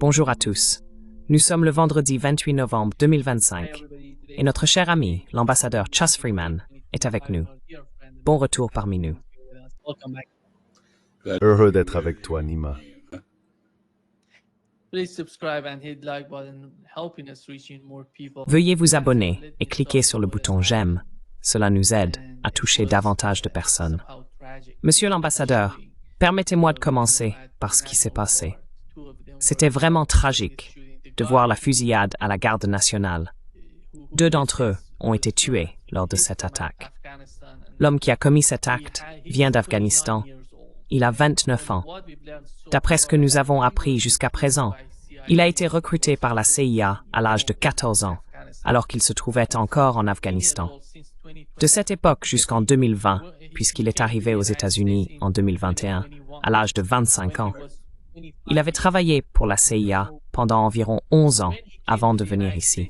Bonjour à tous. Nous sommes le vendredi 28 novembre 2025 et notre cher ami, l'ambassadeur Chas Freeman, est avec nous. Bon retour parmi nous. Heureux d'être avec toi, Nima. Veuillez vous abonner et cliquer sur le bouton j'aime. Cela nous aide à toucher davantage de personnes. Monsieur l'ambassadeur, permettez-moi de commencer par ce qui s'est passé. C'était vraiment tragique de voir la fusillade à la garde nationale. 2 d'entre eux ont été tués lors de cette attaque. L'homme qui a commis cet acte vient d'Afghanistan. Il a 29 ans. D'après ce que nous avons appris jusqu'à présent, il a été recruté par la CIA à l'âge de 14 ans, alors qu'il se trouvait encore en Afghanistan. De cette époque jusqu'en 2020, puisqu'il est arrivé aux États-Unis en 2021, à l'âge de 25 ans, il avait travaillé pour la CIA pendant environ 11 ans avant de venir ici.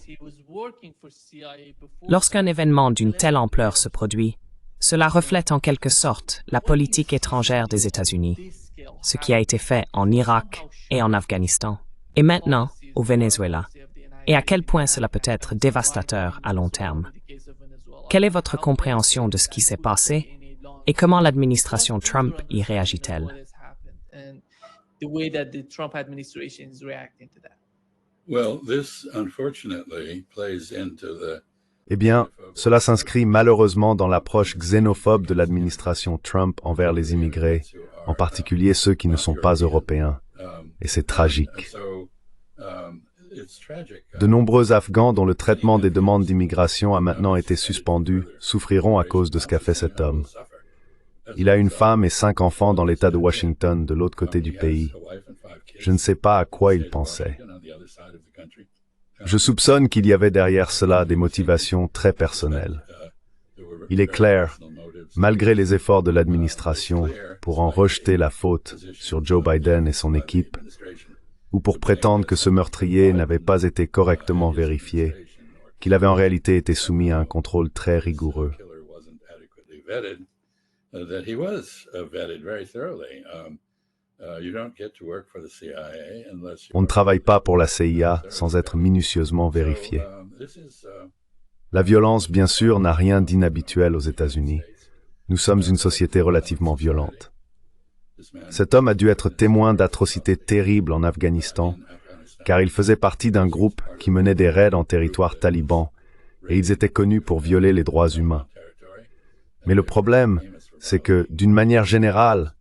Lorsqu'un événement d'une telle ampleur se produit, cela reflète en quelque sorte la politique étrangère des États-Unis, ce qui a été fait en Irak et en Afghanistan, et maintenant au Venezuela, et à quel point cela peut être dévastateur à long terme. Quelle est votre compréhension de ce qui s'est passé et comment l'administration Trump y réagit-elle? Eh bien, cela s'inscrit malheureusement dans l'approche xénophobe de l'administration Trump envers les immigrés, en particulier ceux qui ne sont pas européens. Et c'est tragique. De nombreux Afghans dont le traitement des demandes d'immigration a maintenant été suspendu souffriront à cause de ce qu'a fait cet homme. Il a une femme et 5 enfants dans l'État de Washington, de l'autre côté du pays. Je ne sais pas à quoi il pensait. Je soupçonne qu'il y avait derrière cela des motivations très personnelles. Il est clair, malgré les efforts de l'administration pour en rejeter la faute sur Joe Biden et son équipe, ou pour prétendre que ce meurtrier n'avait pas été correctement vérifié, qu'il avait en réalité été soumis à un contrôle très rigoureux. On ne travaille pas pour la CIA sans être minutieusement vérifié. La violence, bien sûr, n'a rien d'inhabituel aux États-Unis. Nous sommes une société relativement violente. Cet homme a dû être témoin d'atrocités terribles en Afghanistan, car il faisait partie d'un groupe qui menait des raids en territoire taliban, et ils étaient connus pour violer les droits humains. Mais le problème, c'est que, d'une manière générale,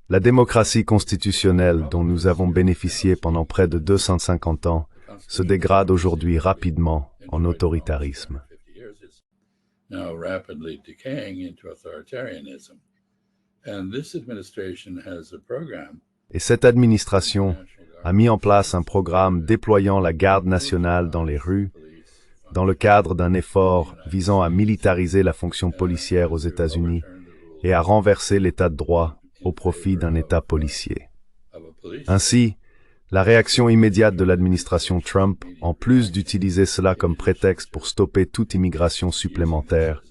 la démocratie constitutionnelle dont nous avons bénéficié pendant près de 250 ans se dégrade aujourd'hui rapidement en autoritarisme. Et cette administration a mis en place un programme déployant la garde nationale dans les rues, dans le cadre d'un effort visant à militariser la fonction policière aux États-Unis et à renverser l'état de droit au profit d'un État policier. Ainsi, la réaction immédiate de l'administration Trump, en plus d'utiliser cela comme prétexte pour stopper toute immigration supplémentaire,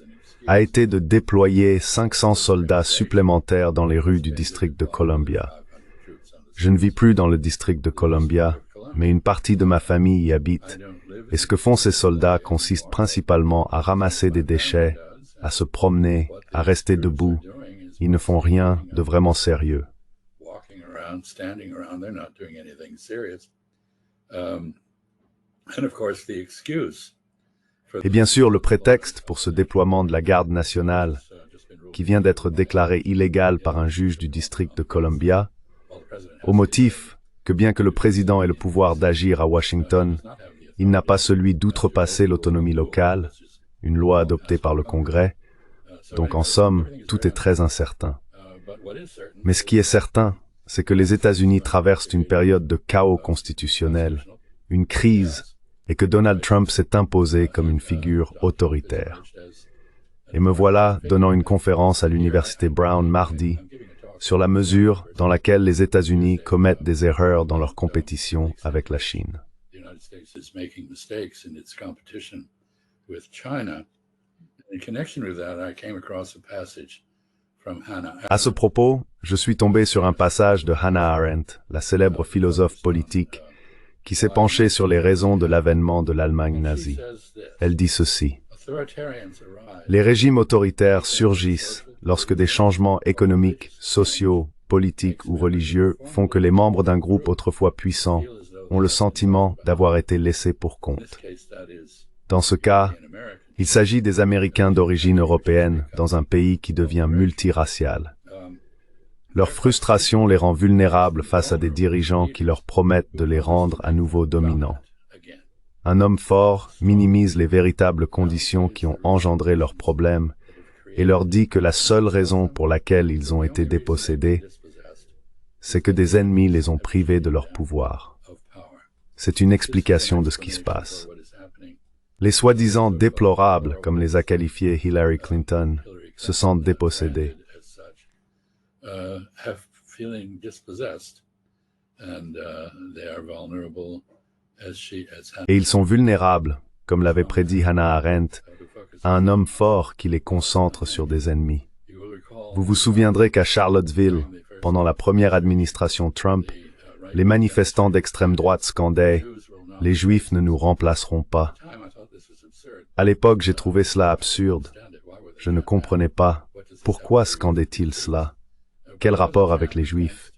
a été de déployer 500 soldats supplémentaires dans les rues du district de Columbia. Je ne vis plus dans le district de Columbia, mais une partie de ma famille y habite, et ce que font ces soldats consiste principalement à ramasser des déchets, à se promener, à rester debout. Ils ne font rien de vraiment sérieux. Et bien sûr, le prétexte pour ce déploiement de la garde nationale, qui vient d'être déclaré illégal par un juge du district de Columbia, au motif que bien que le président ait le pouvoir d'agir à Washington, il n'a pas celui d'outrepasser l'autonomie locale, une loi adoptée par le Congrès. Donc en somme, tout est très incertain. Mais ce qui est certain, c'est que les États-Unis traversent une période de chaos constitutionnel, une crise, et que Donald Trump s'est imposé comme une figure autoritaire. Et me voilà donnant une conférence à l'Université Brown mardi sur la mesure dans laquelle les États-Unis commettent des erreurs dans leur compétition avec la Chine. À ce propos, je suis tombé sur un passage de Hannah Arendt, la célèbre philosophe politique, qui s'est penchée sur les raisons de l'avènement de l'Allemagne nazie. Elle dit ceci: les régimes autoritaires surgissent lorsque des changements économiques, sociaux, politiques ou religieux font que les membres d'un groupe autrefois puissant ont le sentiment d'avoir été laissés pour compte. Dans ce cas, il s'agit des Américains d'origine européenne dans un pays qui devient multiracial. Leur frustration les rend vulnérables face à des dirigeants qui leur promettent de les rendre à nouveau dominants. Un homme fort minimise les véritables conditions qui ont engendré leurs problèmes et leur dit que la seule raison pour laquelle ils ont été dépossédés, c'est que des ennemis les ont privés de leur pouvoir. C'est une explication de ce qui se passe. Les soi-disant déplorables, comme les a qualifiés Hillary Clinton, se sentent dépossédés. Et ils sont vulnérables, comme l'avait prédit Hannah Arendt, à un homme fort qui les concentre sur des ennemis. Vous vous souviendrez qu'à Charlottesville, pendant la première administration Trump, les manifestants d'extrême droite scandaient « Les Juifs ne nous remplaceront pas ». À l'époque, j'ai trouvé cela absurde. Je ne comprenais pas pourquoi scandaient-ils cela. Quel rapport avec les Juifs?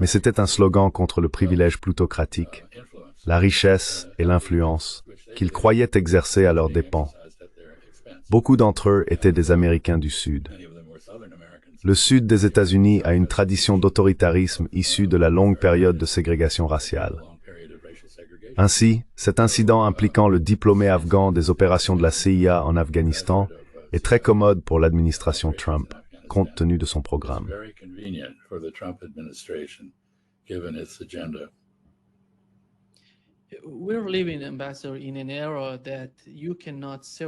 Mais c'était un slogan contre le privilège plutocratique, la richesse et l'influence qu'ils croyaient exercer à leurs dépens. Beaucoup d'entre eux étaient des Américains du Sud. Le Sud des États-Unis a une tradition d'autoritarisme issue de la longue période de ségrégation raciale. Ainsi, cet incident impliquant le diplômé afghan des opérations de la CIA en Afghanistan est très commode pour l'administration Trump, compte tenu de son programme.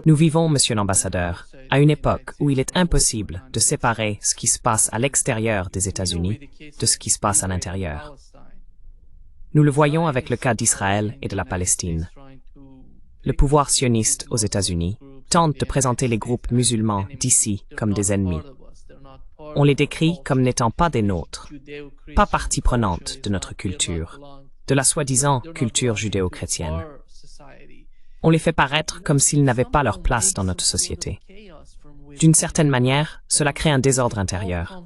Nous vivons, Monsieur l'ambassadeur, à une époque où il est impossible de séparer ce qui se passe à l'extérieur des États-Unis de ce qui se passe à l'intérieur. Nous le voyons avec le cas d'Israël et de la Palestine. Le pouvoir sioniste aux États-Unis tente de présenter les groupes musulmans d'ici comme des ennemis. On les décrit comme n'étant pas des nôtres, pas partie prenante de notre culture, de la soi-disant culture judéo-chrétienne. On les fait paraître comme s'ils n'avaient pas leur place dans notre société. D'une certaine manière, cela crée un désordre intérieur.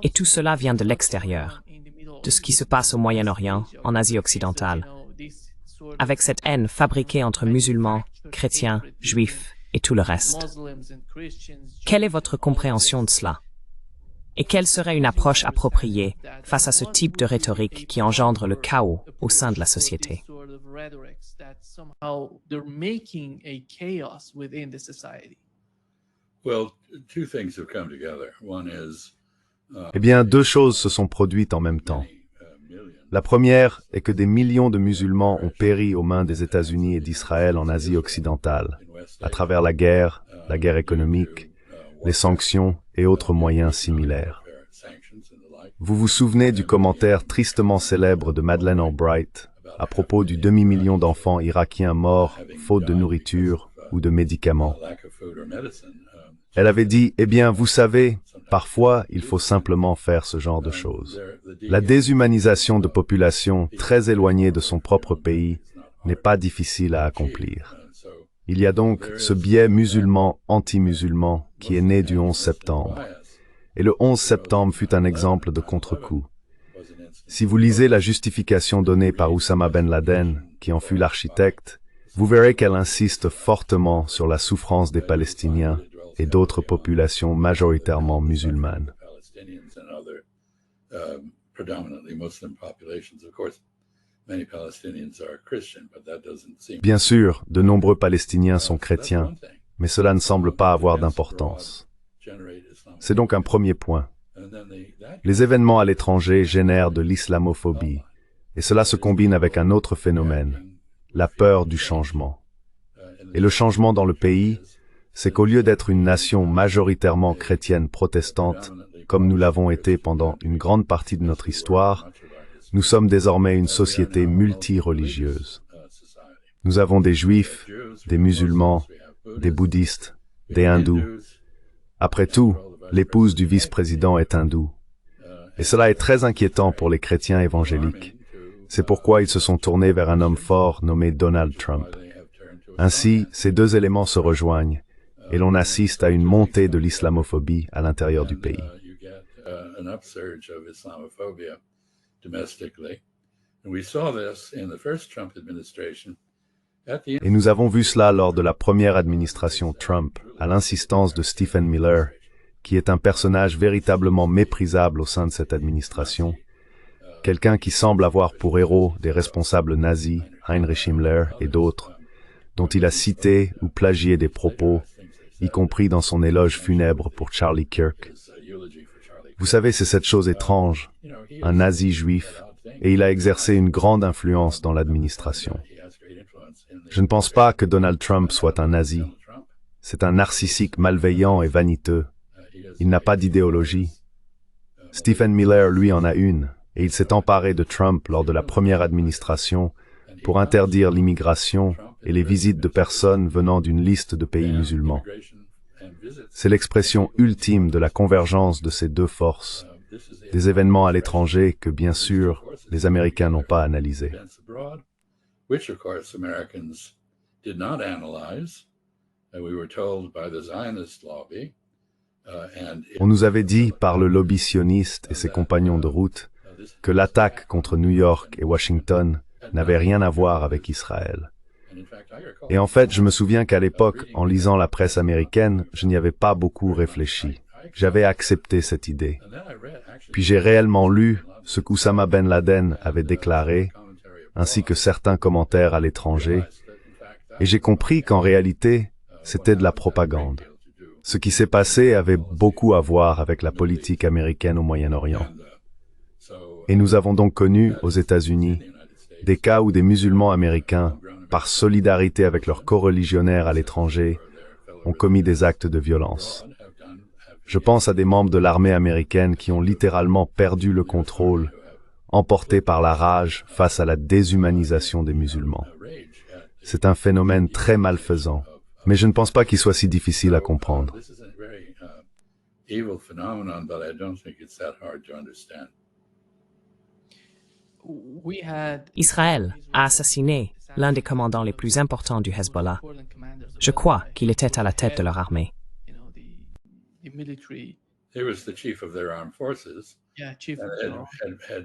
Et tout cela vient de l'extérieur, de ce qui se passe au Moyen-Orient, en Asie occidentale, avec cette haine fabriquée entre musulmans, chrétiens, juifs et tout le reste. Quelle est votre compréhension de cela? Et quelle serait une approche appropriée face à ce type de rhétorique qui engendre le chaos au sein de la société? Eh bien, deux choses se sont produites en même temps. La première est que des millions de musulmans ont péri aux mains des États-Unis et d'Israël en Asie occidentale, à travers la guerre économique, les sanctions et autres moyens similaires. Vous vous souvenez du commentaire tristement célèbre de Madeleine Albright à propos du demi-million d'enfants irakiens morts faute de nourriture ou de médicaments. Elle avait dit, eh bien, vous savez, parfois, il faut simplement faire ce genre de choses. La déshumanisation de populations très éloignées de son propre pays n'est pas difficile à accomplir. Il y a donc ce biais musulman anti-musulman qui est né du 11 septembre. Et le 11 septembre fut un exemple de contre-coup. Si vous lisez la justification donnée par Oussama Ben Laden, qui en fut l'architecte, vous verrez qu'elle insiste fortement sur la souffrance des Palestiniens et d'autres populations majoritairement musulmanes. Bien sûr, de nombreux Palestiniens sont chrétiens, mais cela ne semble pas avoir d'importance. C'est donc un premier point. Les événements à l'étranger génèrent de l'islamophobie, et cela se combine avec un autre phénomène, la peur du changement. Et le changement dans le pays, c'est qu'au lieu d'être une nation majoritairement chrétienne protestante, comme nous l'avons été pendant une grande partie de notre histoire, nous sommes désormais une société multireligieuse. Nous avons des juifs, des musulmans, des bouddhistes, des hindous. Après tout, l'épouse du vice-président est hindoue. Et cela est très inquiétant pour les chrétiens évangéliques. C'est pourquoi ils se sont tournés vers un homme fort nommé Donald Trump. Ainsi, ces deux éléments se rejoignent et l'on assiste à une montée de l'islamophobie à l'intérieur du pays. Et nous avons vu cela lors de la première administration Trump, à l'insistance de Stephen Miller, qui est un personnage véritablement méprisable au sein de cette administration, quelqu'un qui semble avoir pour héros des responsables nazis, Heinrich Himmler et d'autres, dont il a cité ou plagié des propos, y compris dans son éloge funèbre pour Charlie Kirk. Vous savez, c'est cette chose étrange, un nazi juif, et il a exercé une grande influence dans l'administration. Je ne pense pas que Donald Trump soit un nazi. C'est un narcissique malveillant et vaniteux. Il n'a pas d'idéologie. Stephen Miller, lui, en a une, et il s'est emparé de Trump lors de la première administration pour interdire l'immigration et les visites de personnes venant d'une liste de pays musulmans. C'est l'expression ultime de la convergence de ces deux forces, des événements à l'étranger que, bien sûr, les Américains n'ont pas analysés. Which of course Americans did not analyze. We were told by the Zionist lobby. On nous avait dit par le lobby sioniste et ses compagnons de route que l'attaque contre New York et Washington n'avait rien à voir avec Israël. Et en fait, je me souviens qu'à l'époque, en lisant la presse américaine, je n'y avais pas beaucoup réfléchi. J'avais accepté cette idée. Puis j'ai réellement lu ce qu'Oussama Ben Laden avait déclaré, ainsi que certains commentaires à l'étranger, et j'ai compris qu'en réalité, c'était de la propagande. Ce qui s'est passé avait beaucoup à voir avec la politique américaine au Moyen-Orient. Et nous avons donc connu, aux États-Unis, des cas où des musulmans américains, par solidarité avec leurs coreligionnaires à l'étranger, ont commis des actes de violence. Je pense à des membres de l'armée américaine qui ont littéralement perdu le contrôle, emportés par la rage face à la déshumanisation des musulmans. C'est un phénomène très malfaisant, mais je ne pense pas qu'il soit si difficile à comprendre. Israël a assassiné l'un des commandants les plus importants du Hezbollah. Je crois qu'il était à la tête de leur armée.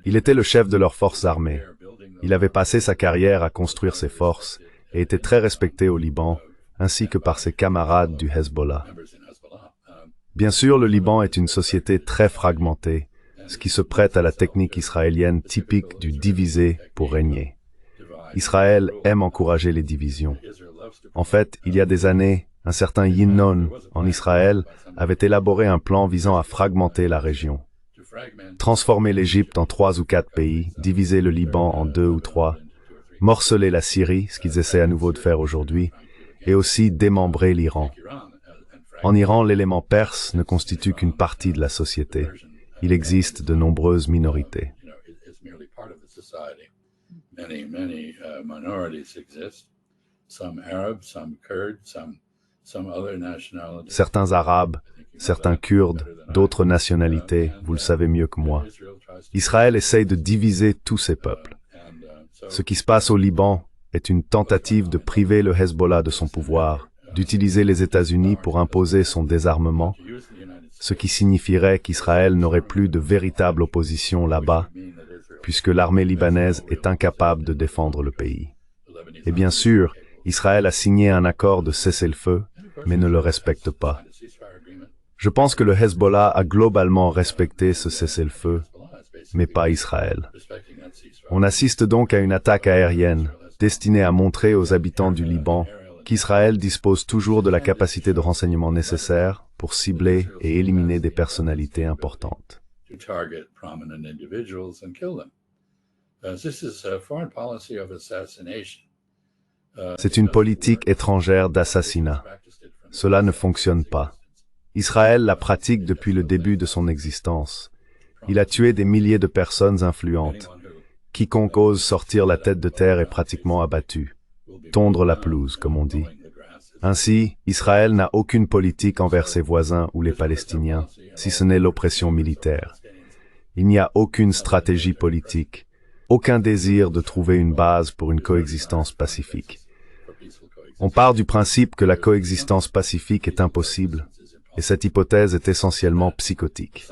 Il était le chef de leurs forces armées. Il avait passé sa carrière à construire ses forces et était très respecté au Liban, ainsi que par ses camarades du Hezbollah. Bien sûr, le Liban est une société très fragmentée, ce qui se prête à la technique israélienne typique du diviser pour régner. Israël aime encourager les divisions. En fait, il y a des années, un certain Yinon, en Israël, avait élaboré un plan visant à fragmenter la région. Transformer l'Égypte en 3 ou 4 pays, diviser le Liban en 2 ou 3, morceler la Syrie, ce qu'ils essaient à nouveau de faire aujourd'hui, et aussi démembrer l'Iran. En Iran, l'élément perse ne constitue qu'une partie de la société. Il existe de nombreuses minorités. Certains Arabes, certains Kurdes, d'autres nationalités, vous le savez mieux que moi. Israël essaye de diviser tous ces peuples. Ce qui se passe au Liban est une tentative de priver le Hezbollah de son pouvoir, d'utiliser les États-Unis pour imposer son désarmement, ce qui signifierait qu'Israël n'aurait plus de véritable opposition là-bas, puisque l'armée libanaise est incapable de défendre le pays. Et bien sûr, Israël a signé un accord de cessez-le-feu, mais ne le respecte pas. Je pense que le Hezbollah a globalement respecté ce cessez-le-feu, mais pas Israël. On assiste donc à une attaque aérienne, destinée à montrer aux habitants du Liban qu'Israël dispose toujours de la capacité de renseignement nécessaire pour cibler et éliminer des personnalités importantes. C'est une politique étrangère d'assassinat. Cela ne fonctionne pas. Israël la pratique depuis le début de son existence. Il a tué des milliers de personnes influentes. Quiconque ose sortir la tête de terre est pratiquement abattu. Tondre la pelouse, comme on dit. Ainsi, Israël n'a aucune politique envers ses voisins ou les Palestiniens, si ce n'est l'oppression militaire. Il n'y a aucune stratégie politique. aucun désir de trouver une base pour une coexistence pacifique. On part du principe que la coexistence pacifique est impossible, et cette hypothèse est essentiellement psychotique.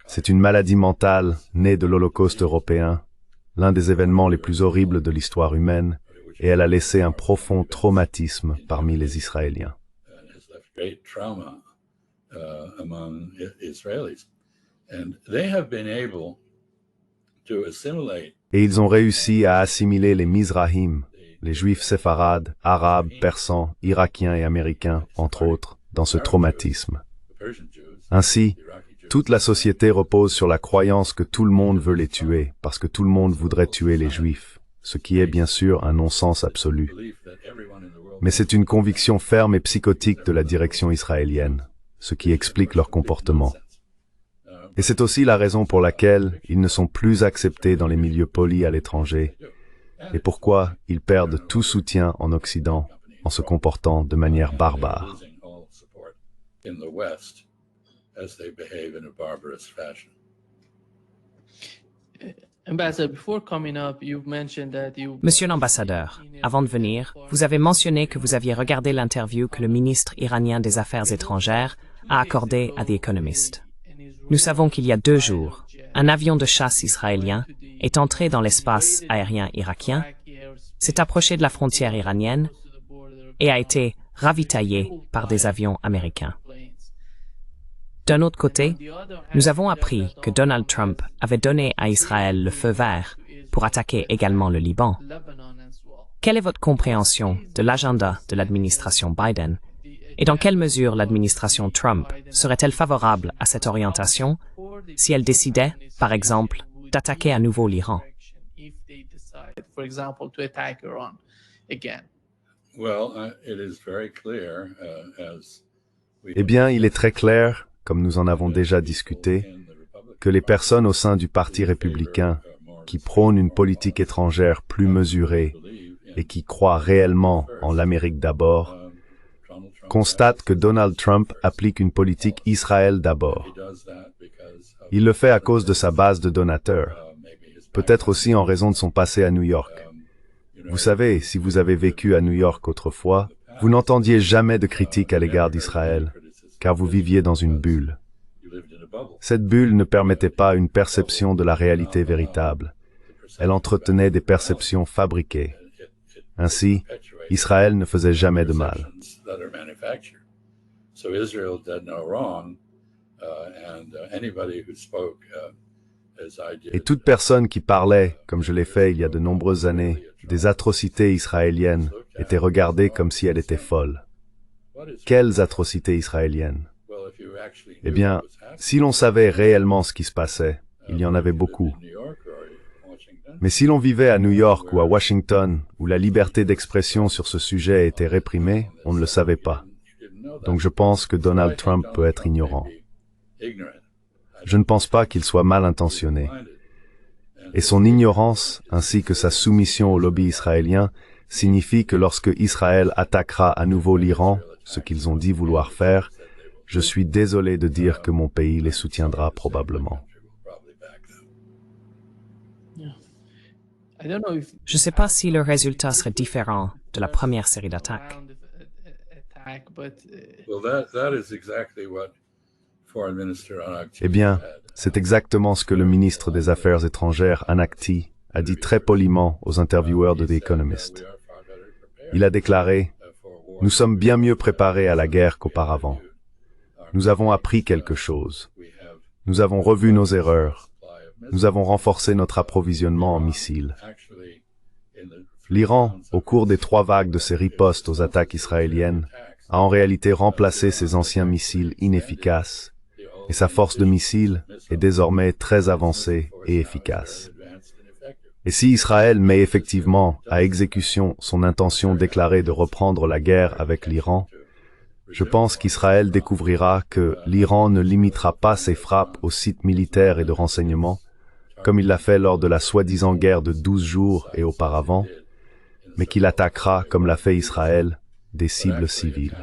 C'est une maladie mentale née de l'Holocauste européen, l'un des événements les plus horribles de l'histoire humaine, et elle a laissé un profond traumatisme parmi les Israéliens. Et ils ont réussi à assimiler les Mizrahim, les Juifs séfarades, Arabes, Persans, Irakiens et Américains, entre autres, dans ce traumatisme. Ainsi, toute la société repose sur la croyance que tout le monde veut les tuer, parce que tout le monde voudrait tuer les Juifs, ce qui est bien sûr un non-sens absolu. Mais c'est une conviction ferme et psychotique de la direction israélienne, ce qui explique leur comportement. Et c'est aussi la raison pour laquelle ils ne sont plus acceptés dans les milieux polis à l'étranger, et pourquoi ils perdent tout soutien en Occident en se comportant de manière barbare. Monsieur l'ambassadeur, avant de venir, vous avez mentionné que vous aviez regardé l'interview que le ministre iranien des Affaires étrangères a accordée à The Economist. Nous savons qu'il y a 2 jours, un avion de chasse israélien est entré dans l'espace aérien irakien, s'est approché de la frontière iranienne et a été ravitaillé par des avions américains. D'un autre côté, nous avons appris que Donald Trump avait donné à Israël le feu vert pour attaquer également le Liban. Quelle est votre compréhension de l'agenda de l'administration Biden et dans quelle mesure l'administration Trump serait-elle favorable à cette orientation si elle décidait, par exemple, d'attaquer à nouveau l'Iran? Eh bien, il est très clair, comme nous en avons déjà discuté, que les personnes au sein du Parti républicain qui prônent une politique étrangère plus mesurée et qui croient réellement en l'Amérique d'abord, constatent que Donald Trump applique une politique Israël d'abord. Il le fait à cause de sa base de donateurs, peut-être aussi en raison de son passé à New York. Vous savez, si vous avez vécu à New York autrefois, vous n'entendiez jamais de critiques à l'égard d'Israël, car vous viviez dans une bulle. Cette bulle ne permettait pas une perception de la réalité véritable. Elle entretenait des perceptions fabriquées. Ainsi, Israël ne faisait jamais de mal. Et toute personne qui parlait, comme je l'ai fait il y a de nombreuses années, des atrocités israéliennes était regardée comme si elle était folle. Quelles atrocités israéliennes? Eh bien, si l'on savait réellement ce qui se passait, il y en avait beaucoup. Mais si l'on vivait à New York ou à Washington, où la liberté d'expression sur ce sujet était réprimée, on ne le savait pas. Donc je pense que Donald Trump peut être ignorant. Je ne pense pas qu'il soit mal intentionné. Et son ignorance, ainsi que sa soumission au lobby israélien, signifie que lorsque Israël attaquera à nouveau l'Iran, ce qu'ils ont dit vouloir faire, je suis désolé de dire que mon pays les soutiendra probablement. Je ne sais pas si le résultat serait différent de la première série d'attaques. Eh bien, c'est exactement ce que le ministre des Affaires étrangères, Anakti, a dit très poliment aux intervieweurs de The Economist. Il a déclaré « Nous sommes bien mieux préparés à la guerre qu'auparavant. Nous avons appris quelque chose. Nous avons revu nos erreurs. Nous avons renforcé notre approvisionnement en missiles. » L'Iran, au cours des 3 vagues de ses ripostes aux attaques israéliennes, a en réalité remplacé ses anciens missiles inefficaces, et sa force de missiles est désormais très avancée et efficace. Et si Israël met effectivement à exécution son intention déclarée de reprendre la guerre avec l'Iran, je pense qu'Israël découvrira que l'Iran ne limitera pas ses frappes aux sites militaires et de renseignement, comme il l'a fait lors de la soi-disant guerre de 12 jours et auparavant, mais qu'il attaquera, comme l'a fait Israël, des cibles civiles.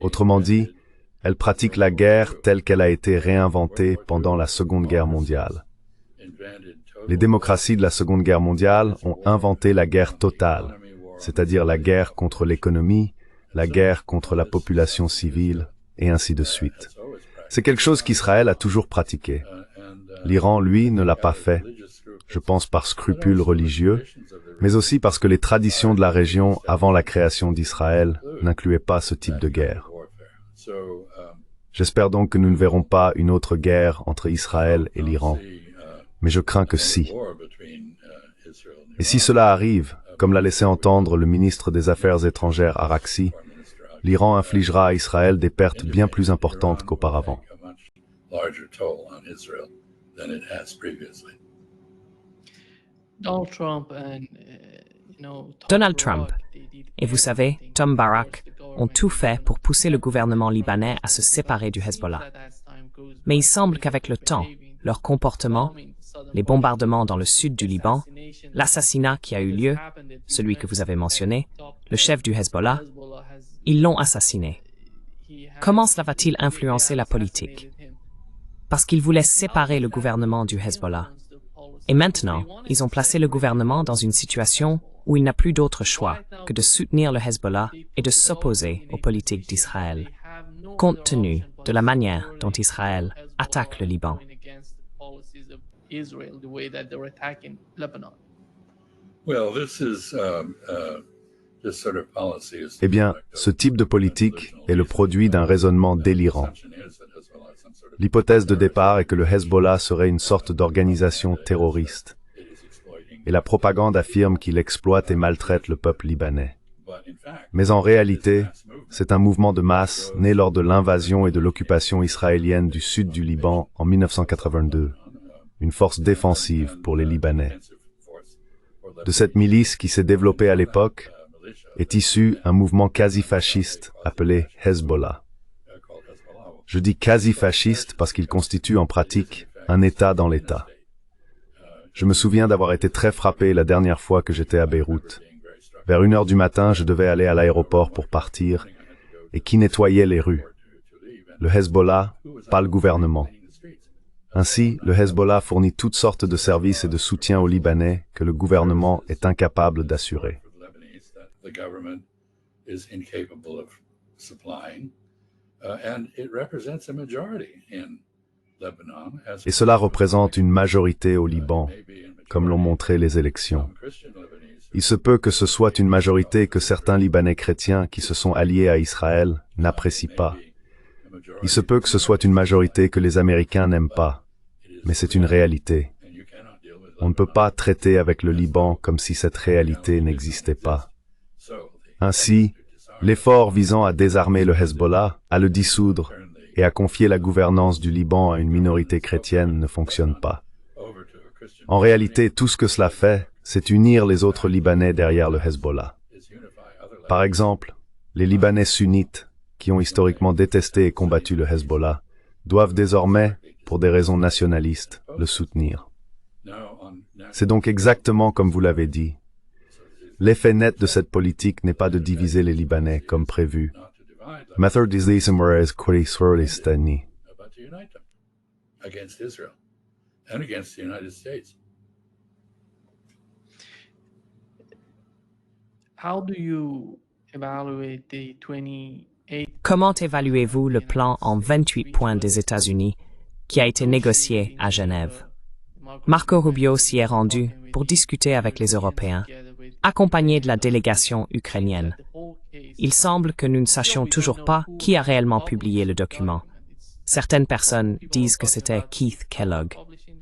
Autrement dit, elle pratique la guerre telle qu'elle a été réinventée pendant la Seconde Guerre mondiale. Les démocraties de la Seconde Guerre mondiale ont inventé la guerre totale, c'est-à-dire la guerre contre l'économie, la guerre contre la population civile, et ainsi de suite. C'est quelque chose qu'Israël a toujours pratiqué. L'Iran, lui, ne l'a pas fait, je pense par scrupule religieux, mais aussi parce que les traditions de la région avant la création d'Israël n'incluaient pas ce type de guerre. J'espère donc que nous ne verrons pas une autre guerre entre Israël et l'Iran, mais je crains que si. Et si cela arrive, comme l'a laissé entendre le ministre des Affaires étrangères Araghchi, l'Iran infligera à Israël des pertes bien plus importantes qu'auparavant. Donald Trump et vous savez, Tom Barak ont tout fait pour pousser le gouvernement libanais à se séparer du Hezbollah. Mais il semble qu'avec le temps, leur comportement, les bombardements dans le sud du Liban, l'assassinat qui a eu lieu, celui que vous avez mentionné, le chef du Hezbollah, ils l'ont assassiné. Comment cela va-t-il influencer la politique? Parce qu'ils voulaient séparer le gouvernement du Hezbollah. Et maintenant, ils ont placé le gouvernement dans une situation où il n'a plus d'autre choix que de soutenir le Hezbollah et de s'opposer aux politiques d'Israël, compte tenu de la manière dont Israël attaque le Liban. Eh bien, ce type de politique est le produit d'un raisonnement délirant. L'hypothèse de départ est que le Hezbollah serait une sorte d'organisation terroriste. Et la propagande affirme qu'il exploite et maltraite le peuple libanais. Mais en réalité, c'est un mouvement de masse né lors de l'invasion et de l'occupation israélienne du sud du Liban en 1982, une force défensive pour les Libanais. De cette milice qui s'est développée à l'époque est issu un mouvement quasi-fasciste appelé Hezbollah. Je dis quasi-fasciste parce qu'il constitue en pratique un État dans l'État. Je me souviens d'avoir été très frappé la dernière fois que j'étais à Beyrouth. Vers 1h du matin, je devais aller à l'aéroport pour partir, et qui nettoyait les rues? Le Hezbollah, pas le gouvernement. Ainsi, le Hezbollah fournit toutes sortes de services et de soutien aux Libanais que le gouvernement est incapable d'assurer. Et cela représente une majorité au Liban, comme l'ont montré les élections. Il se peut que ce soit une majorité que certains Libanais chrétiens qui se sont alliés à Israël n'apprécient pas. Il se peut que ce soit une majorité que les Américains n'aiment pas, mais c'est une réalité. On ne peut pas traiter avec le Liban comme si cette réalité n'existait pas. Ainsi, l'effort visant à désarmer le Hezbollah, à le dissoudre et à confier la gouvernance du Liban à une minorité chrétienne ne fonctionne pas. En réalité, tout ce que cela fait, c'est unir les autres Libanais derrière le Hezbollah. Par exemple, les Libanais sunnites, qui ont historiquement détesté et combattu le Hezbollah, doivent désormais, pour des raisons nationalistes, le soutenir. C'est donc exactement comme vous l'avez dit. L'effet net de cette politique n'est pas de diviser les Libanais comme prévu. Comment évaluez-vous le plan en 28 points des États-Unis qui a été négocié à Genève? Marco Rubio s'y est rendu pour discuter avec les Européens, accompagné de la délégation ukrainienne. Il semble que nous ne sachions toujours pas qui a réellement publié le document. Certaines personnes disent que c'était Keith Kellogg.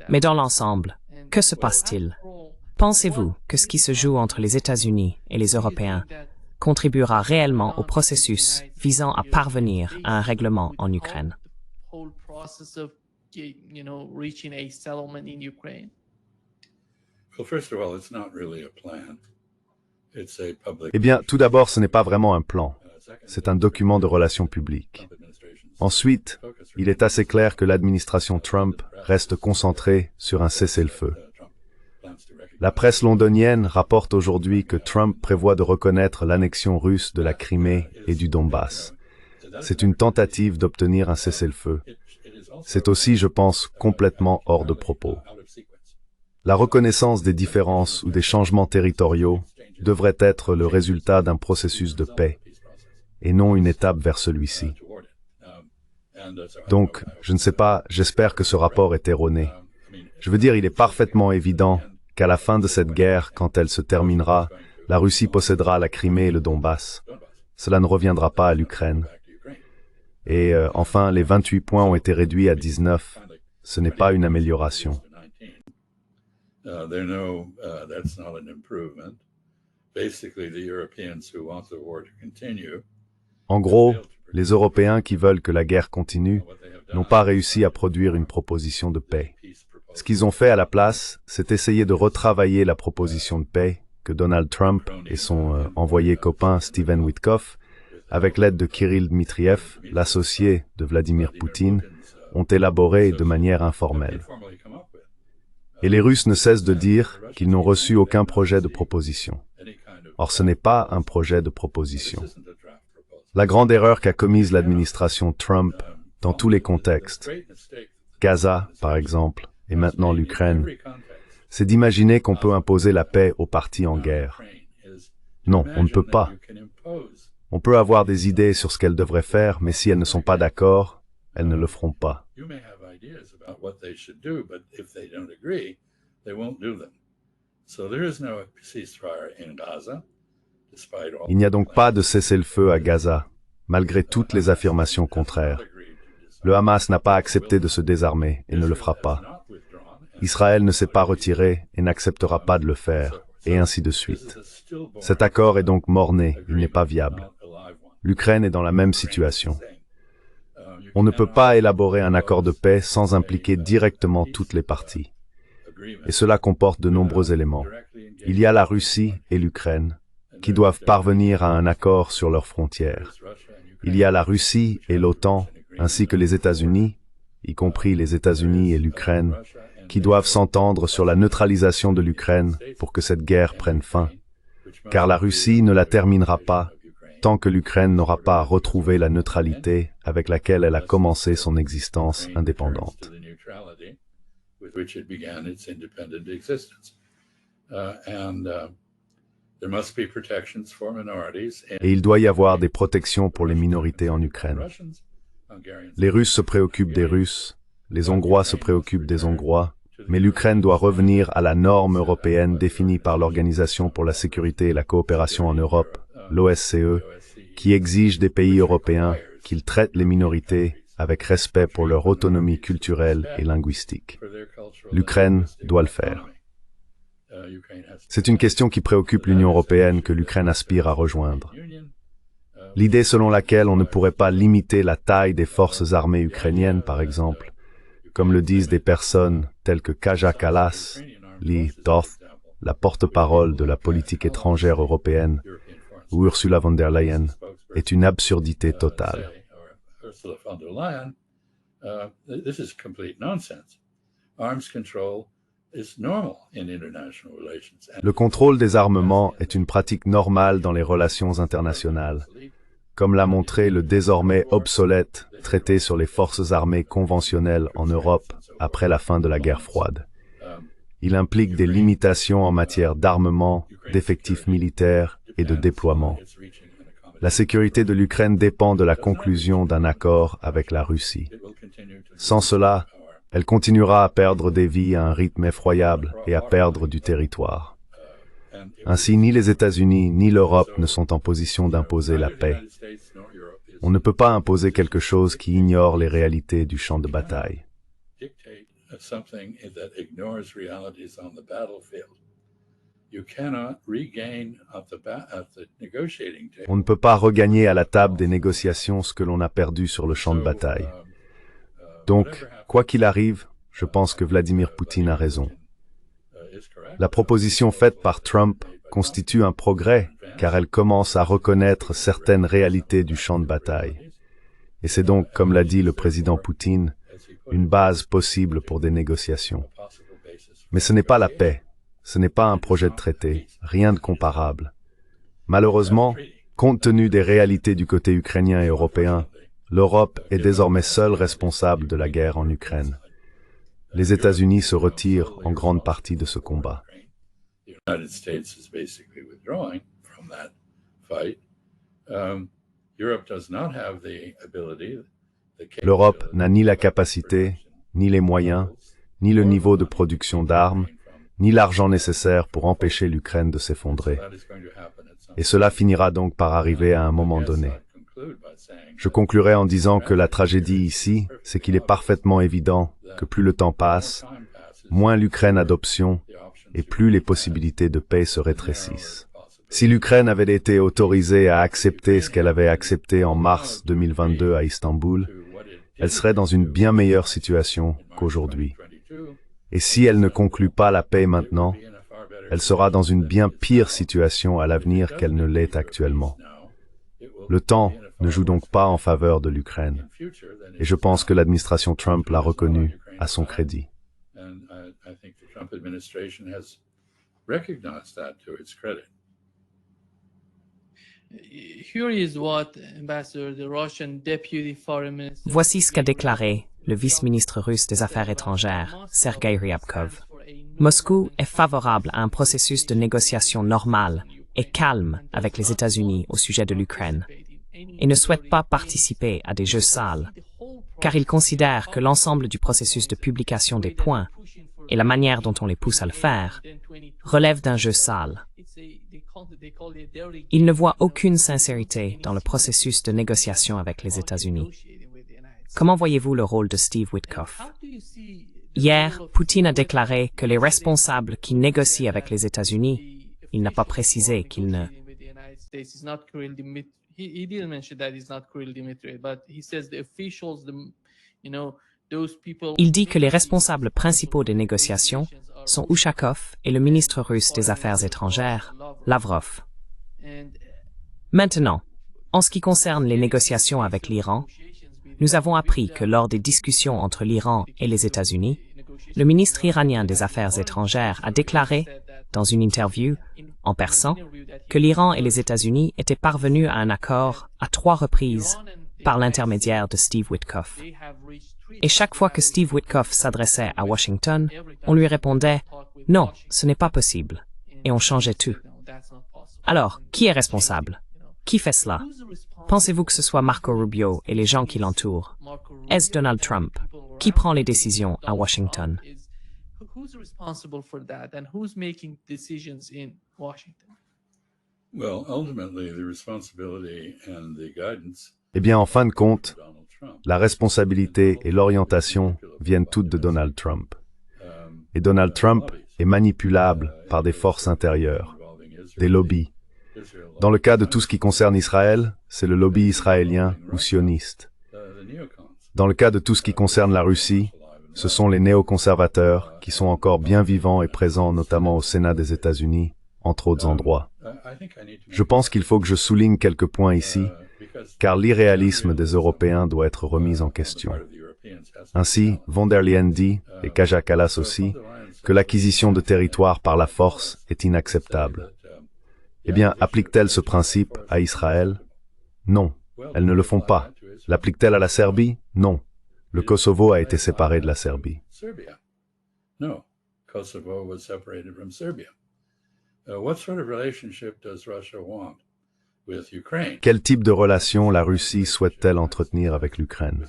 Mais dans l'ensemble, que se passe-t-il? Pensez-vous que ce qui se joue entre les États-Unis et les Européens contribuera réellement au processus visant à parvenir à un règlement en Ukraine? Eh bien, tout d'abord, ce n'est pas vraiment un plan. C'est un document de relations publiques. Ensuite, il est assez clair que l'administration Trump reste concentrée sur un cessez-le-feu. La presse londonienne rapporte aujourd'hui que Trump prévoit de reconnaître l'annexion russe de la Crimée et du Donbass. C'est une tentative d'obtenir un cessez-le-feu. C'est aussi, je pense, complètement hors de propos. La reconnaissance des différences ou des changements territoriaux devrait être le résultat d'un processus de paix, et non une étape vers celui-ci. Donc, je ne sais pas, j'espère que ce rapport est erroné. Je veux dire, il est parfaitement évident qu'à la fin de cette guerre, quand elle se terminera, la Russie possédera la Crimée et le Donbass. Cela ne reviendra pas à l'Ukraine. Et enfin, les 28 points ont été réduits à 19. Ce n'est pas une amélioration. En gros, les Européens qui veulent que la guerre continue n'ont pas réussi à produire une proposition de paix. Ce qu'ils ont fait à la place, c'est essayer de retravailler la proposition de paix que Donald Trump et son envoyé copain Stephen Witkoff, avec l'aide de Kirill Dmitriev, l'associé de Vladimir Poutine, ont élaborée de manière informelle. Et les Russes ne cessent de dire qu'ils n'ont reçu aucun projet de proposition. Or, ce n'est pas un projet de proposition. La grande erreur qu'a commise l'administration Trump dans tous les contextes, Gaza par exemple, et maintenant l'Ukraine, c'est d'imaginer qu'on peut imposer la paix aux parties en guerre. Non, on ne peut pas. On peut avoir des idées sur ce qu'elles devraient faire, mais si elles ne sont pas d'accord, elles ne le feront pas. Il n'y a donc pas de cessez-le-feu à Gaza, malgré toutes les affirmations contraires. Le Hamas n'a pas accepté de se désarmer et ne le fera pas. Israël ne s'est pas retiré et n'acceptera pas de le faire, et ainsi de suite. Cet accord est donc mort-né, il n'est pas viable. L'Ukraine est dans la même situation. On ne peut pas élaborer un accord de paix sans impliquer directement toutes les parties. Et cela comporte de nombreux éléments. Il y a la Russie et l'Ukraine, qui doivent parvenir à un accord sur leurs frontières. Il y a la Russie et l'OTAN, ainsi que les États-Unis, y compris les États-Unis et l'Ukraine, qui doivent s'entendre sur la neutralisation de l'Ukraine pour que cette guerre prenne fin. Car la Russie ne la terminera pas tant que l'Ukraine n'aura pas retrouvé la neutralité avec laquelle elle a commencé son existence indépendante. Et il doit y avoir des protections pour les minorités en Ukraine. Les Russes se préoccupent des Russes, les Hongrois se préoccupent des Hongrois, mais l'Ukraine doit revenir à la norme européenne définie par l'Organisation pour la sécurité et la coopération en Europe, l'OSCE, qui exige des pays européens qu'ils traitent les minorités avec respect pour leur autonomie culturelle et linguistique. L'Ukraine doit le faire. C'est une question qui préoccupe l'Union européenne que l'Ukraine aspire à rejoindre. L'idée selon laquelle on ne pourrait pas limiter la taille des forces armées ukrainiennes, par exemple, comme le disent des personnes telles que Kaja Kallas, Lee Doth, la porte-parole de la politique étrangère européenne, ou Ursula von der Leyen, est une absurdité totale. Le contrôle des armements est une pratique normale dans les relations internationales, comme l'a montré le désormais obsolète traité sur les forces armées conventionnelles en Europe après la fin de la guerre froide. Il implique des limitations en matière d'armement, d'effectifs militaires et de déploiement. La sécurité de l'Ukraine dépend de la conclusion d'un accord avec la Russie. Sans cela, elle continuera à perdre des vies à un rythme effroyable et à perdre du territoire. Ainsi, ni les États-Unis ni l'Europe ne sont en position d'imposer la paix. On ne peut pas imposer quelque chose qui ignore les réalités du champ de bataille. On ne peut pas regagner à la table des négociations ce que l'on a perdu sur le champ de bataille. Donc, quoi qu'il arrive, je pense que Vladimir Poutine a raison. La proposition faite par Trump constitue un progrès, car elle commence à reconnaître certaines réalités du champ de bataille. Et c'est donc, comme l'a dit le président Poutine, une base possible pour des négociations. Mais ce n'est pas la paix. ce n'est pas un projet de traité, rien de comparable. Malheureusement, compte tenu des réalités du côté ukrainien et européen, l'Europe est désormais seule responsable de la guerre en Ukraine. Les États-Unis se retirent en grande partie de ce combat. L'Europe n'a ni la capacité, ni les moyens, ni le niveau de production d'armes, ni l'argent nécessaire pour empêcher l'Ukraine de s'effondrer. Et cela finira donc par arriver à un moment donné. Je conclurai en disant que la tragédie ici, c'est qu'il est parfaitement évident que plus le temps passe, moins l'Ukraine a d'options et plus les possibilités de paix se rétrécissent. Si l'Ukraine avait été autorisée à accepter ce qu'elle avait accepté en mars 2022 à Istanbul, elle serait dans une bien meilleure situation qu'aujourd'hui. Et si elle ne conclut pas la paix maintenant, elle sera dans une bien pire situation à l'avenir qu'elle ne l'est actuellement. Le temps ne joue donc pas en faveur de l'Ukraine. Et je pense que l'administration Trump l'a reconnu à son crédit. Voici ce qu'a déclaré le vice-ministre russe des Affaires étrangères, Sergei Ryabkov. Moscou est favorable à un processus de négociation normal et calme avec les États-Unis au sujet de l'Ukraine et ne souhaite pas participer à des jeux sales, car il considère que l'ensemble du processus de publication des points et la manière dont on les pousse à le faire relève d'un jeu sale. Il ne voit aucune sincérité dans le processus de négociation avec les États-Unis. Comment voyez-vous le rôle de Steve Witkoff? Hier, Poutine a déclaré que les responsables qui négocient avec les États-Unis, il n'a pas précisé qu'ils ne... Il dit que les responsables principaux des négociations sont Ushakov et le ministre russe des Affaires étrangères, Lavrov. Maintenant, en ce qui concerne les négociations avec l'Iran, nous avons appris que lors des discussions entre l'Iran et les États-Unis, le ministre iranien des Affaires étrangères a déclaré, dans une interview, en persan, que l'Iran et les États-Unis étaient parvenus à un accord à 3 reprises par l'intermédiaire de Steve Witkoff. Et chaque fois que Steve Witkoff s'adressait à Washington, on lui répondait « Non, ce n'est pas possible », et on changeait tout. Alors, qui est responsable? Qui fait cela? Pensez-vous que ce soit Marco Rubio et les gens qui l'entourent? Est-ce Donald Trump? Qui prend les décisions à Washington? Eh bien, en fin de compte, la responsabilité et l'orientation viennent toutes de Donald Trump. Et Donald Trump est manipulable par des forces intérieures, des lobbies. Dans le cas de tout ce qui concerne Israël, c'est le lobby israélien ou sioniste. Dans le cas de tout ce qui concerne la Russie, ce sont les néoconservateurs qui sont encore bien vivants et présents notamment au Sénat des États-Unis, entre autres endroits. Je pense qu'il faut que je souligne quelques points ici, car l'irréalisme des Européens doit être remis en question. Ainsi, von der Leyen dit, et Kaja Kallas aussi, que l'acquisition de territoires par la force est inacceptable. Eh bien, applique-t-elle ce principe à Israël? Non, elles ne le font pas. L'applique-t-elle à la Serbie? Non. Le Kosovo a été séparé de la Serbie. Quel type de relation la Russie souhaite-t-elle entretenir avec l'Ukraine?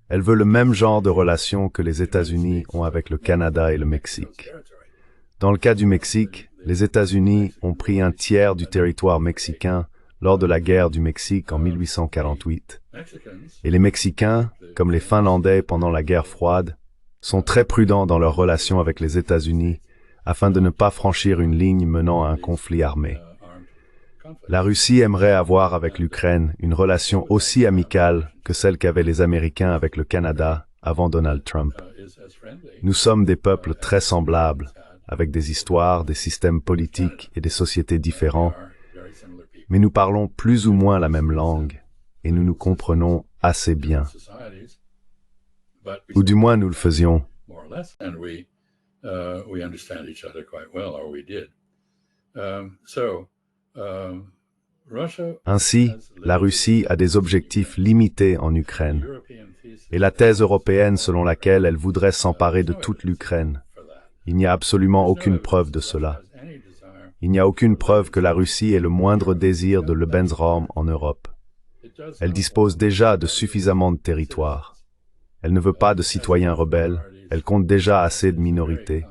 Elle veut le même genre de relation que les États-Unis ont avec le Canada et le Mexique. Dans le cas du Mexique, les États-Unis ont pris un tiers du territoire mexicain lors de la guerre du Mexique en 1848. Et les Mexicains, comme les Finlandais pendant la guerre froide, sont très prudents dans leurs relations avec les États-Unis afin de ne pas franchir une ligne menant à un conflit armé. La Russie aimerait avoir avec l'Ukraine une relation aussi amicale que celle qu'avaient les Américains avec le Canada avant Donald Trump. Nous sommes des peuples très semblables, avec des histoires, des systèmes politiques et des sociétés différents, mais nous parlons plus ou moins la même langue et nous nous comprenons assez bien. Ou du moins nous le faisions. We understand each other quite well, or we did. Ainsi, la Russie a des objectifs limités en Ukraine, et la thèse européenne selon laquelle elle voudrait s'emparer de toute l'Ukraine. Il n'y a absolument aucune preuve de cela. Il n'y a aucune preuve que la Russie ait le moindre désir de Lebensraum en Europe. Elle dispose déjà de suffisamment de territoire. Elle ne veut pas de citoyens rebelles, elle compte déjà assez de minorités.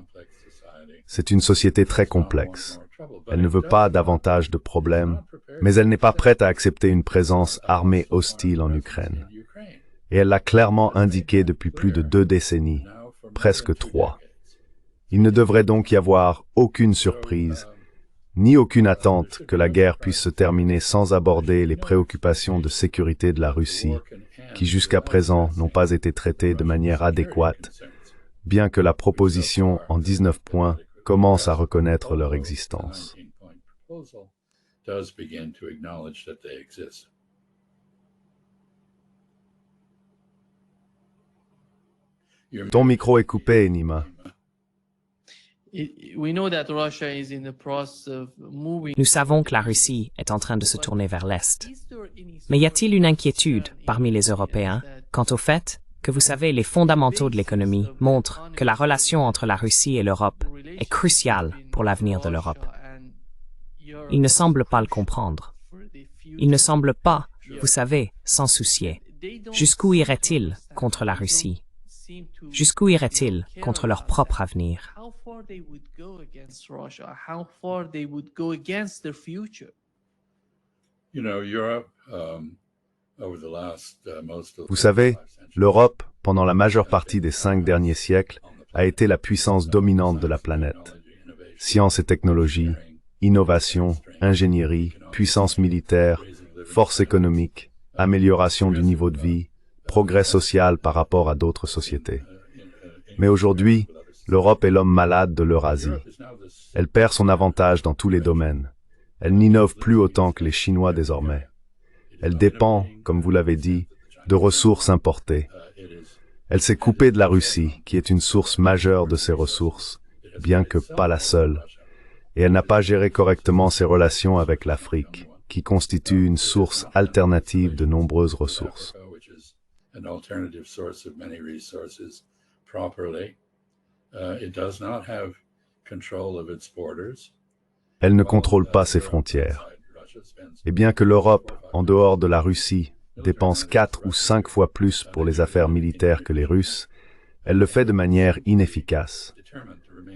C'est une société très complexe. Elle ne veut pas davantage de problèmes, mais elle n'est pas prête à accepter une présence armée hostile en Ukraine. Et elle l'a clairement indiqué depuis plus de 2 décennies, presque 3. Il ne devrait donc y avoir aucune surprise, ni aucune attente que la guerre puisse se terminer sans aborder les préoccupations de sécurité de la Russie, qui jusqu'à présent n'ont pas été traitées de manière adéquate, bien que la proposition en 19 points commence à reconnaître leur existence. Ton micro est coupé, Nima. Nous savons que la Russie est en train de se tourner vers l'Est. Mais y a-t-il une inquiétude parmi les Européens quant au fait que, vous savez, les fondamentaux de l'économie montrent que la relation entre la Russie et l'Europe est cruciale pour l'avenir de l'Europe? Ils ne semblent pas le comprendre. Ils ne semblent pas, vous savez, s'en soucier. Jusqu'où iraient-ils contre la Russie? Jusqu'où iraient-ils contre leur propre avenir? Vous savez, l'Europe, pendant la majeure partie des 5 derniers siècles, a été la puissance dominante de la planète. Science et technologie, innovation, ingénierie, puissance militaire, force économique, amélioration du niveau de vie, progrès social par rapport à d'autres sociétés. Mais aujourd'hui, l'Europe est l'homme malade de l'Eurasie. Elle perd son avantage dans tous les domaines. Elle n'innove plus autant que les Chinois désormais. Elle dépend, comme vous l'avez dit, de ressources importées. Elle s'est coupée de la Russie, qui est une source majeure de ses ressources, bien que pas la seule. Et elle n'a pas géré correctement ses relations avec l'Afrique, qui constitue une source alternative de nombreuses ressources. An alternative source of many resources properly. It does not have control of its borders. Elle ne contrôle pas ses frontières. Et bien que l'Europe, en dehors de la Russie, dépense 4 ou 5 fois plus pour les affaires militaires que les Russes, elle le fait de manière inefficace.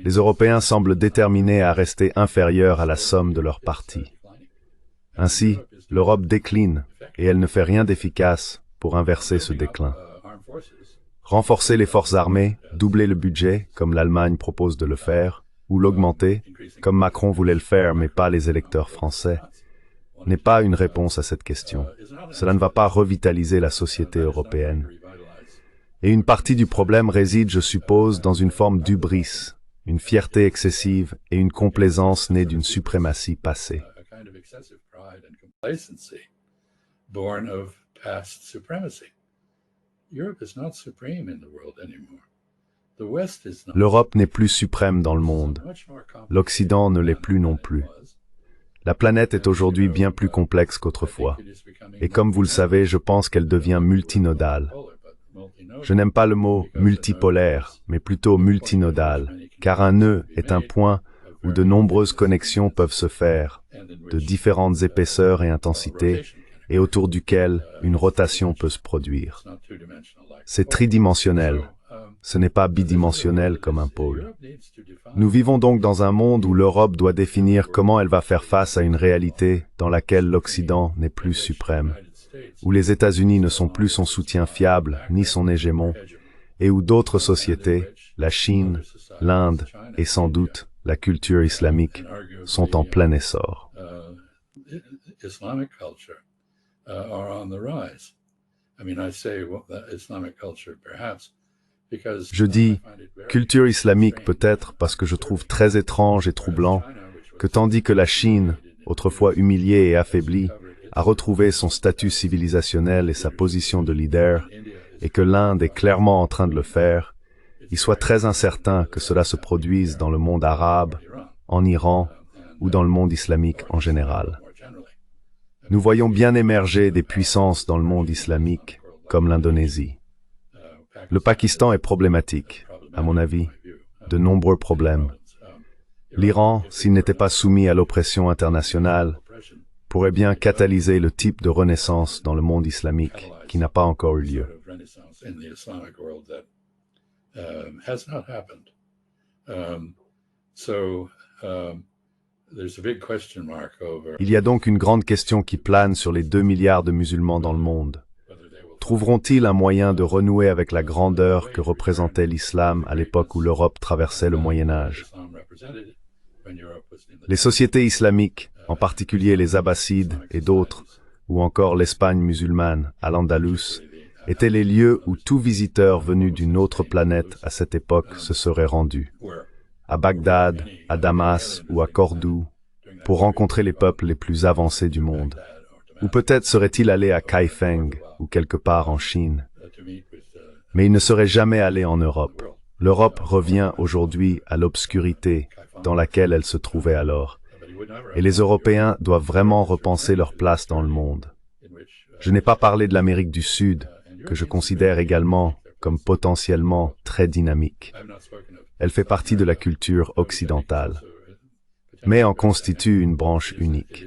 Les Européens semblent déterminés à rester inférieurs à la somme de leurs parties. Ainsi, l'Europe décline, et elle ne fait rien d'efficace pour inverser ce déclin. Renforcer les forces armées, doubler le budget, comme l'Allemagne propose de le faire, ou l'augmenter, comme Macron voulait le faire mais pas les électeurs français, n'est pas une réponse à cette question. Cela ne va pas revitaliser la société européenne. Et une partie du problème réside, je suppose, dans une forme d'hubris, une fierté excessive et une complaisance née d'une suprématie passée. Past supremacy. Europe is not supreme in the world anymore. L'Europe n'est plus suprême dans le monde. L'Occident ne l'est plus non plus. La planète est aujourd'hui bien plus complexe qu'autrefois. Et comme vous le savez, je pense qu'elle devient multinodale. Je n'aime pas le mot multipolaire, mais plutôt multinodale, car un nœud est un point où de nombreuses connexions peuvent se faire, de différentes épaisseurs et intensités, et autour duquel une rotation peut se produire. C'est tridimensionnel. Ce n'est pas bidimensionnel comme un pôle. Nous vivons donc dans un monde où l'Europe doit définir comment elle va faire face à une réalité dans laquelle l'Occident n'est plus suprême, où les États-Unis ne sont plus son soutien fiable ni son hégémon, et où d'autres sociétés, la Chine, l'Inde et sans doute la culture islamique, sont en plein essor. Je dis culture islamique peut-être parce que je trouve très étrange et troublant que tandis que la Chine, autrefois humiliée et affaiblie, a retrouvé son statut civilisationnel et sa position de leader, et que l'Inde est clairement en train de le faire, il soit très incertain que cela se produise dans le monde arabe, en Iran ou dans le monde islamique en général. Nous voyons bien émerger des puissances dans le monde islamique, comme l'Indonésie. Le Pakistan est problématique, à mon avis, de nombreux problèmes. L'Iran, s'il n'était pas soumis à l'oppression internationale, pourrait bien catalyser le type de renaissance dans le monde islamique qui n'a pas encore eu lieu. Il y a donc une grande question qui plane sur les 2 milliards de musulmans dans le monde. Trouveront-ils un moyen de renouer avec la grandeur que représentait l'islam à l'époque où l'Europe traversait le Moyen-Âge? Les sociétés islamiques, en particulier les Abbassides et d'autres, ou encore l'Espagne musulmane à l'Andalous, étaient les lieux où tout visiteur venu d'une autre planète à cette époque se serait rendu. À Bagdad, à Damas ou à Cordoue, pour rencontrer les peuples les plus avancés du monde. Ou peut-être serait-il allé à Kaifeng ou quelque part en Chine. Mais il ne serait jamais allé en Europe. L'Europe revient aujourd'hui à l'obscurité dans laquelle elle se trouvait alors. Et les Européens doivent vraiment repenser leur place dans le monde. Je n'ai pas parlé de l'Amérique du Sud, que je considère également comme potentiellement très dynamique. Elle fait partie de la culture occidentale, mais en constitue une branche unique.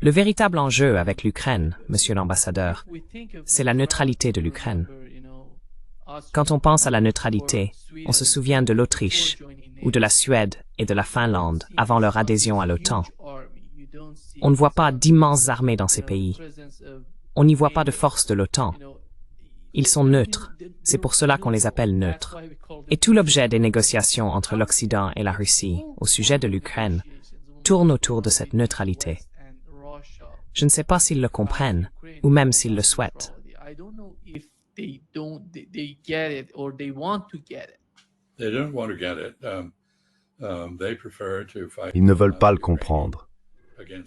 Le véritable enjeu avec l'Ukraine, Monsieur l'ambassadeur, c'est la neutralité de l'Ukraine. Quand on pense à la neutralité, on se souvient de l'Autriche, ou de la Suède et de la Finlande avant leur adhésion à l'OTAN. On ne voit pas d'immenses armées dans ces pays. On n'y voit pas de force de l'OTAN. Ils sont neutres. C'est pour cela qu'on les appelle neutres. Et tout l'objet des négociations entre l'Occident et la Russie au sujet de l'Ukraine tourne autour de cette neutralité. Je ne sais pas s'ils le comprennent, ou même s'ils le souhaitent. Ils ne veulent pas le comprendre.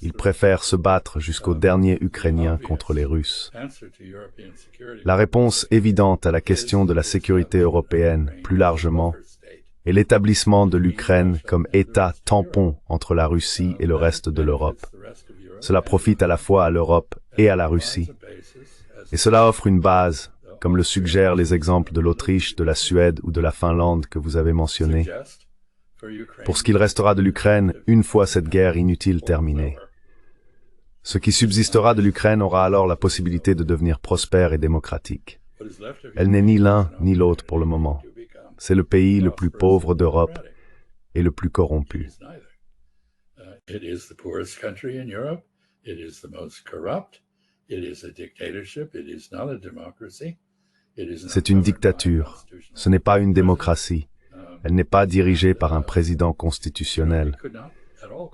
Ils préfèrent se battre jusqu'au dernier Ukrainien contre les Russes. La réponse évidente à la question de la sécurité européenne, plus largement, est l'établissement de l'Ukraine comme État tampon entre la Russie et le reste de l'Europe. Cela profite à la fois à l'Europe et à la Russie. Et cela offre une base, comme le suggèrent les exemples de l'Autriche, de la Suède ou de la Finlande que vous avez mentionnés, pour ce qu'il restera de l'Ukraine une fois cette guerre inutile terminée. Ce qui subsistera de l'Ukraine aura alors la possibilité de devenir prospère et démocratique. Elle n'est ni l'un ni l'autre pour le moment. C'est le pays le plus pauvre d'Europe et le plus corrompu. C'est une dictature. Ce n'est pas une démocratie. Elle n'est pas dirigée par un président constitutionnel.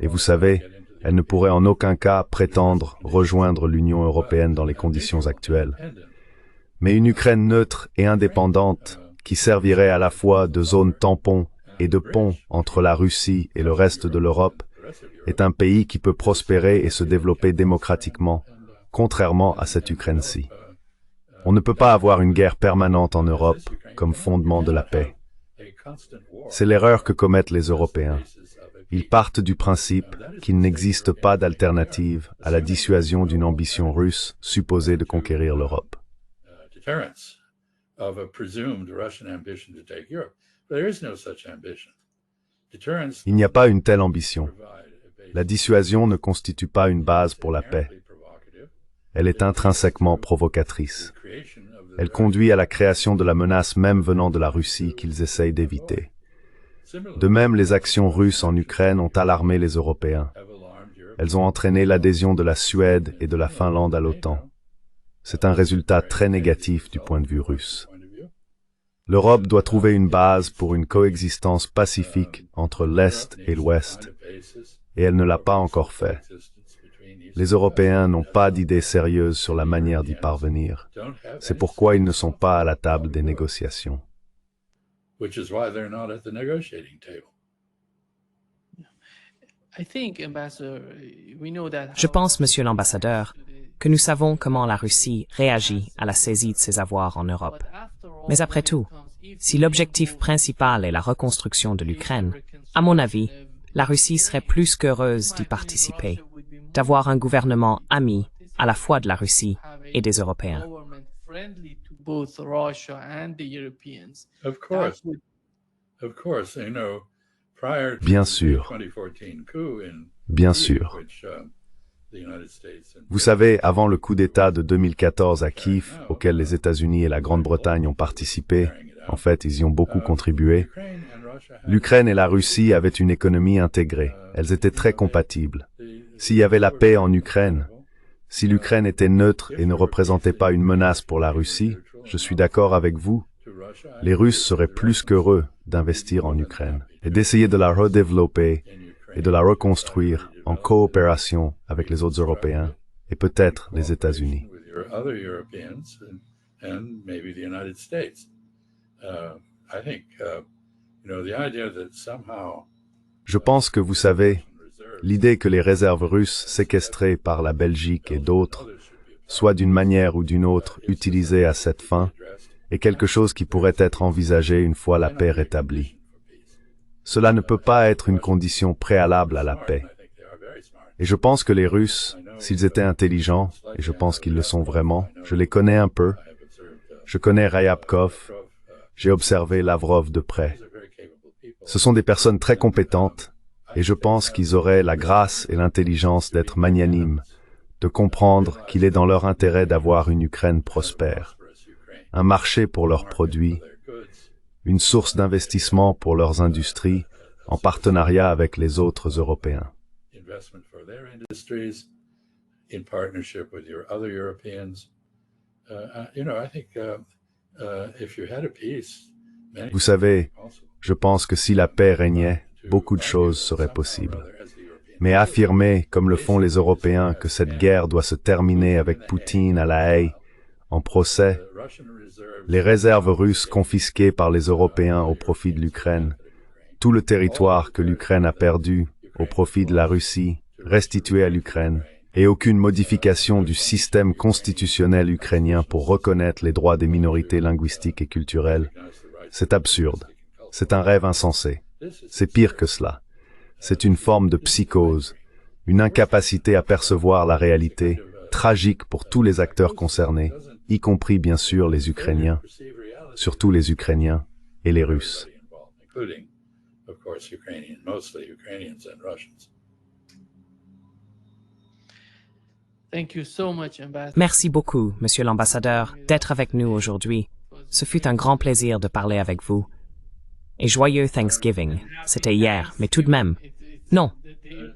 Et vous savez, elle ne pourrait en aucun cas prétendre rejoindre l'Union européenne dans les conditions actuelles. Mais une Ukraine neutre et indépendante, qui servirait à la fois de zone tampon et de pont entre la Russie et le reste de l'Europe, est un pays qui peut prospérer et se développer démocratiquement, contrairement à cette Ukraine-ci. On ne peut pas avoir une guerre permanente en Europe comme fondement de la paix. C'est l'erreur que commettent les Européens. Ils partent du principe qu'il n'existe pas d'alternative à la dissuasion d'une ambition russe supposée de conquérir l'Europe. Il n'y a pas une telle ambition. La dissuasion ne constitue pas une base pour la paix. Elle est intrinsèquement provocatrice. Elle conduit à la création de la menace même venant de la Russie qu'ils essayent d'éviter. De même, les actions russes en Ukraine ont alarmé les Européens. Elles ont entraîné l'adhésion de la Suède et de la Finlande à l'OTAN. C'est un résultat très négatif du point de vue russe. L'Europe doit trouver une base pour une coexistence pacifique entre l'Est et l'Ouest, et elle ne l'a pas encore fait. Les Européens n'ont pas d'idée sérieuse sur la manière d'y parvenir. C'est pourquoi ils ne sont pas à la table des négociations. Je pense, Monsieur l'ambassadeur, que nous savons comment la Russie réagit à la saisie de ses avoirs en Europe. Mais après tout, si l'objectif principal est la reconstruction de l'Ukraine, à mon avis, la Russie serait plus qu'heureuse d'y participer, d'avoir un gouvernement ami à la fois de la Russie et des Européens. Of course. Of course, prior to Bien the sûr, 2014 coup in bien Kyiv, sûr. which, the United States and Vous savez, avant le coup d'État de 2014 à Kiev, auquel les États-Unis et la Grande-Bretagne ont participé, en fait, ils y ont beaucoup contribué, Ukraine and Russia had l'Ukraine et la Russie avaient une économie intégrée. Elles étaient très compatibles. S'il y avait la paix en Ukraine, si l'Ukraine était neutre et ne représentait pas une menace pour la Russie, je suis d'accord avec vous, to Russia and les Russes seraient plus qu'heureux d'investir en Ukraine et d'essayer de la redévelopper et de la reconstruire en coopération avec les autres Européens et peut-être les États-Unis. with your other Europeans and maybe the United States. I think, the idea that somehow Je pense que vous savez, l'idée que les réserves russes séquestrées par la Belgique et d'autres soient d'une manière ou d'une autre utilisées à cette fin est quelque chose qui pourrait être envisagé une fois la paix rétablie. Cela ne peut pas être une condition préalable à la paix. Et je pense que les Russes, s'ils étaient intelligents, et je pense qu'ils le sont vraiment, je les connais un peu, je connais Ryabkov, j'ai observé Lavrov de près. Ce sont des personnes très compétentes, et je pense qu'ils auraient la grâce et l'intelligence d'être magnanimes, de comprendre qu'il est dans leur intérêt d'avoir une Ukraine prospère, un marché pour leurs produits, une source d'investissement pour leurs industries, en partenariat avec les autres Européens. investment for their industries in partnership with your other Europeans. I think if you had a peace, many Vous savez, things are possible. je pense que si la paix régnait, beaucoup de choses seraient possibles. Mais affirmer, comme le font les Européens, que cette guerre doit se terminer avec Poutine à La Haye, en procès, les réserves russes confisquées par les Européens au profit de l'Ukraine, tout le territoire que l'Ukraine a perdu au profit de la Russie, restitué à l'Ukraine, et aucune modification du système constitutionnel ukrainien pour reconnaître les droits des minorités linguistiques et culturelles, c'est absurde. C'est un rêve insensé. C'est pire que cela. C'est une forme de psychose, une incapacité à percevoir la réalité, tragique pour tous les acteurs concernés, y compris bien sûr les Ukrainiens, surtout les Ukrainiens et les Russes. Including, of course, Ukrainian, mostly Ukrainians and Russians. Merci beaucoup, Monsieur l'ambassadeur, d'être avec nous aujourd'hui. Ce fut un grand plaisir de parler avec vous. Et joyeux Thanksgiving. C'était hier, mais tout de même. Non,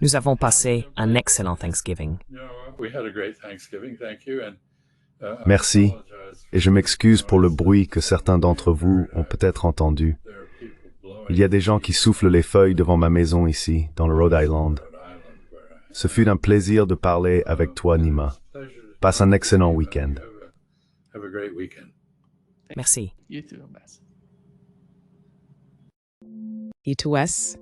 nous avons passé un excellent Thanksgiving. We had a great Thanksgiving, thank you, and Merci, I apologize. et je m'excuse pour le bruit que certains d'entre vous ont peut-être entendu. There are people blowing Il y a des gens qui soufflent les feuilles devant ma maison ici, dans le Rhode Island. Rhode Island where Ce fut un plaisir de parler avec toi, Nima. pleasure to Passe un excellent week-end. have a great weekend. Merci. U2S